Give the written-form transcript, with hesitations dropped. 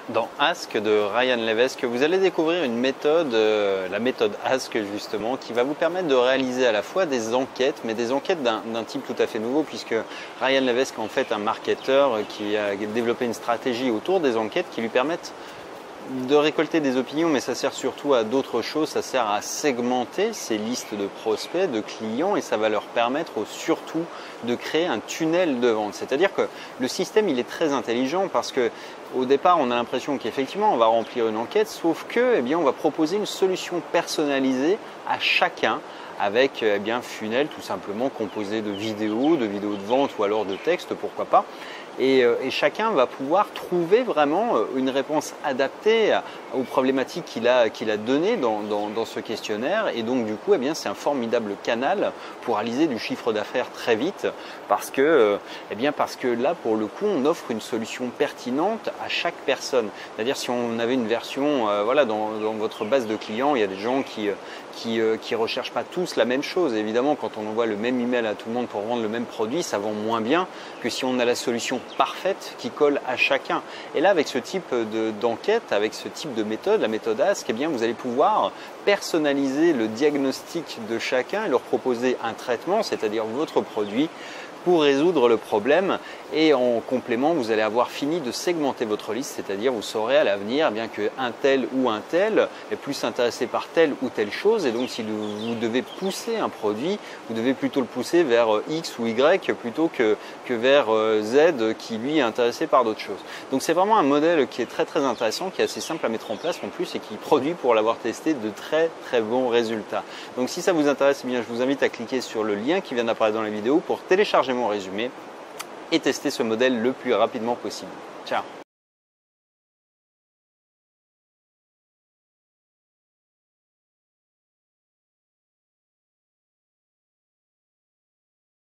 Dans Ask de Ryan Levesque, vous allez découvrir une méthode, la méthode Ask justement, qui va vous permettre de réaliser à la fois des enquêtes, mais des enquêtes d'un type tout à fait nouveau, puisque Ryan Levesque est en fait un marketeur qui a développé une stratégie autour des enquêtes qui lui permettent de récolter des opinions, mais ça sert surtout à d'autres choses, ça sert à segmenter ces listes de prospects, de clients, et ça va leur permettre surtout de créer un tunnel de vente. C'est-à-dire que le système, il est très intelligent parce que au départ, on a l'impression qu'effectivement, on va remplir une enquête, sauf que, eh bien, on va proposer une solution personnalisée à chacun avec un funnel tout simplement composé de vidéos de vente ou alors de texte, pourquoi pas. Et chacun va pouvoir trouver vraiment une réponse adaptée aux problématiques qu'il a données dans ce questionnaire. Et donc du coup, c'est un formidable canal pour réaliser du chiffre d'affaires très vite parce que là, pour le coup, on offre une solution pertinente à chaque personne. C'est-à-dire si on avait une version, dans votre base de clients, il y a des gens qui recherchent pas tous la même chose. Évidemment, quand on envoie le même email à tout le monde pour vendre le même produit, ça vend moins bien que si on a la solution parfaite qui colle à chacun. Et là, avec ce type d'enquête, avec ce type de méthode, la méthode Ask, vous allez pouvoir personnaliser le diagnostic de chacun et leur proposer un traitement, c'est-à-dire votre produit, pour résoudre le problème. Et en complément, vous allez avoir fini de segmenter votre liste, c'est-à-dire vous saurez à l'avenir qu'un tel ou un tel est plus intéressé par telle ou telle chose, et donc si vous devez pousser un produit, vous devez plutôt le pousser vers X ou Y plutôt que vers Z qui lui est intéressé par d'autres choses. Donc c'est vraiment un modèle qui est très très intéressant, qui est assez simple à mettre en place en plus et qui produit, pour l'avoir testé, de très très bons résultats. Donc si ça vous intéresse, je vous invite à cliquer sur le lien qui vient d'apparaître dans la vidéo pour télécharger mon résumé et tester ce modèle le plus rapidement possible. Ciao!